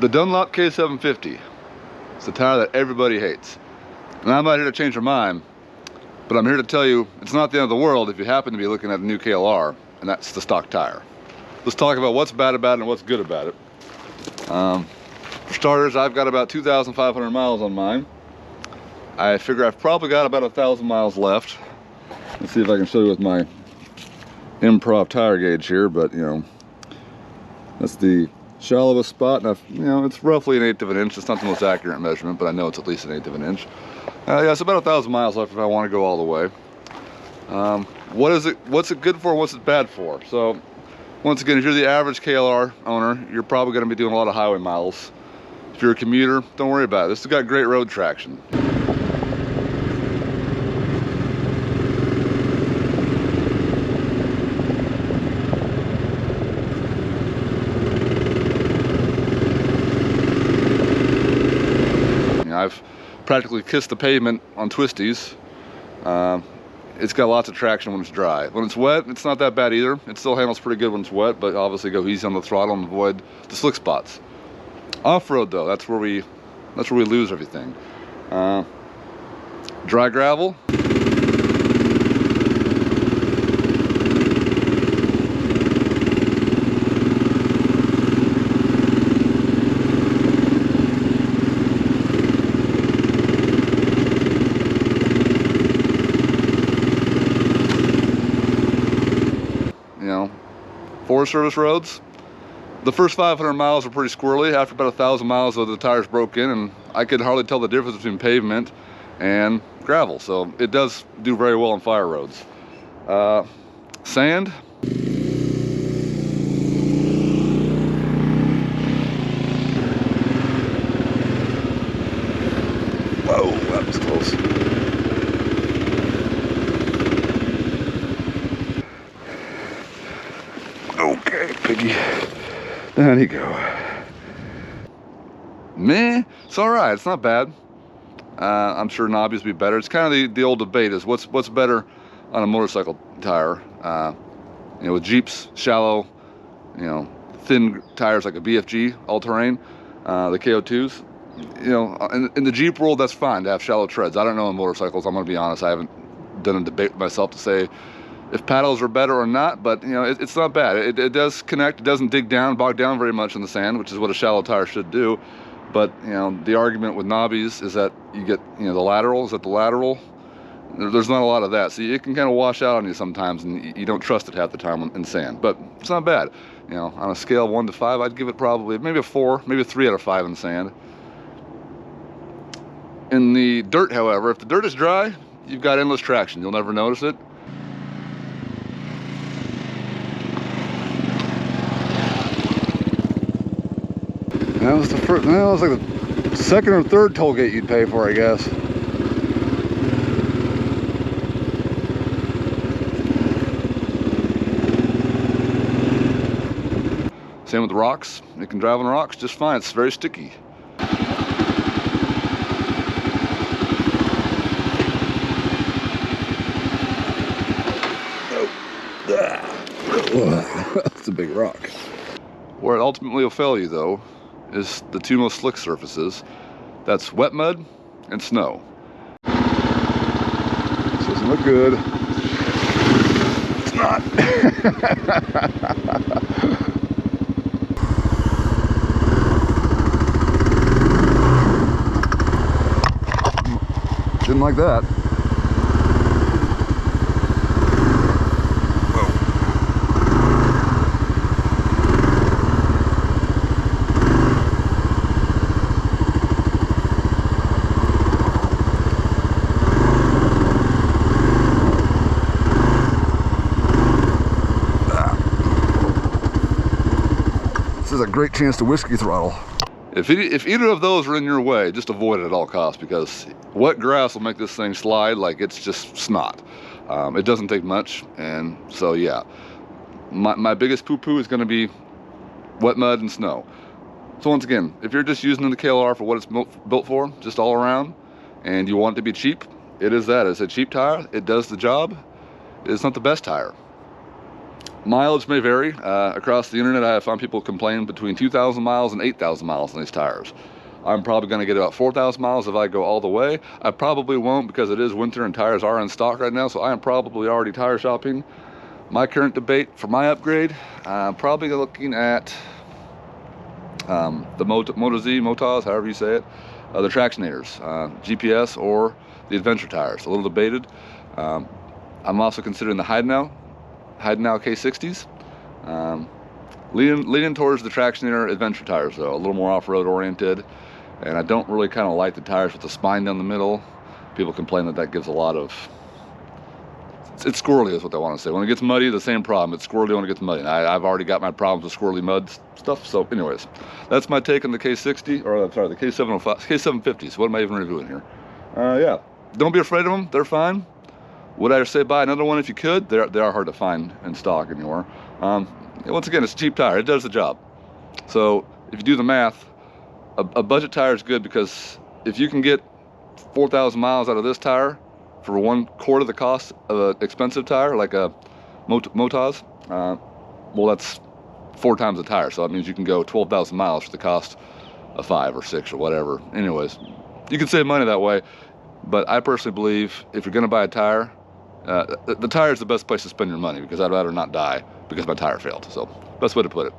The Dunlop K750. It's the tire that everybody hates. And I'm not here to change your mind, but I'm here to tell you it's not the end of the world if you happen to be looking at a new KLR, and that's the stock tire. Let's talk about what's bad about it and what's good about it. For starters, I've got about 2,500 miles on mine. I figure I've probably got about 1,000 miles left. Let's see if I can show you with my improv tire gauge here, but you know, that's the shallowest spot, and you know, it's roughly 1/8 of an inch. It's not the most accurate measurement, but I know it's at least 1/8 of an inch. Yeah, it's about 1,000 miles left if I want to go all the way. What's it good for and what's it bad for? So once again, if you're the average KLR owner, you're probably going to be doing a lot of highway miles. If you're a commuter, don't worry about it. This has got great road traction. I've practically kissed the pavement on twisties. It's got lots of traction when it's dry. When it's wet, it's not that bad either. It still handles pretty good when it's wet, but obviously go easy on the throttle and avoid the slick spots. Off-road though, that's where we lose everything. Dry gravel. You know, Forest Service roads, the first 500 miles are pretty squirrely. After about 1,000 miles, though, the tires broke in, and I could hardly tell the difference between pavement and gravel. So it does do very well on fire roads. Sand. Whoa, that was close. Okay, piggy. Down you go. Meh, it's all right. It's not bad. I'm sure knobbies would be better. It's kind of the old debate is what's better on a motorcycle tire. You know, with Jeeps, shallow, you know, thin tires like a BFG all-terrain, the KO2s. You know, in the Jeep world, that's fine to have shallow treads. I don't know in motorcycles. I'm gonna be honest. I haven't done a debate with myself to say if paddles are better or not, but you know, it's not bad. It does connect. It doesn't bog down very much in the sand, which is what a shallow tire should do. But you know, the argument with knobbies is that you get, you know, the lateral. Is that the lateral? There's not a lot of that, so it can kind of wash out on you sometimes, and you don't trust it half the time in sand. But it's not bad. You know, on a scale of 1 to 5, I'd give it probably maybe a 4, maybe a 3 out of 5 in sand. In the dirt, however, if the dirt is dry, you've got endless traction. You'll never notice it. That was the first. That was like the second or third toll gate you'd pay for, I guess. Same with rocks. You can drive on rocks just fine. It's very sticky. That's a big rock. Where it ultimately will fail you, though, is the two most slick surfaces. That's wet mud and snow. This doesn't look good. It's not. Didn't like that. This is a great chance to whiskey throttle. If either of those are in your way, just avoid it at all costs, because wet grass will make this thing slide like it's just snot. It doesn't take much, and so yeah. My biggest poo-poo is going to be wet mud and snow. So once again, if you're just using the KLR for what it's built for, just all around, and you want it to be cheap, it is that. It's a cheap tire. It does the job. It's not the best tire. Mileage may vary. Across the internet, I have found people complain between 2,000 miles and 8,000 miles on these tires. I'm probably going to get about 4,000 miles if I go all the way. I probably won't because it is winter and tires are in stock right now, so I am probably already tire shopping. My current debate for my upgrade, I'm probably looking at the Moto Z, Motos, however you say it, the Tractionators, GPS or the Adventure tires. A little debated. I'm also considering the Heidenau K60s. Leaning towards the Tractionator Adventure tires though, a little more off-road oriented. And I don't really kind of like the tires with the spine down the middle. People complain that gives a lot of... It's squirrely is what they want to say. When it gets muddy, the same problem. It's squirrely when it gets muddy. And I've already got my problems with squirrely mud stuff. So anyways, that's my take on the K60, or I'm sorry, the K705, K750s. What am I even reviewing here? Yeah, don't be afraid of them. They're fine. Would I say buy another one if you could? They are hard to find in stock anymore. Once again, it's a cheap tire. It does the job. So if you do the math, a budget tire is good because if you can get 4,000 miles out of this tire for 1/4 of the cost of an expensive tire like a Motos, well, that's 4 times the tire. So that means you can go 12,000 miles for the cost of 5 or 6 or whatever. Anyways, you can save money that way. But I personally believe if you're going to buy a tire, the tire is the best place to spend your money because I'd rather not die because my tire failed. So best way to put it.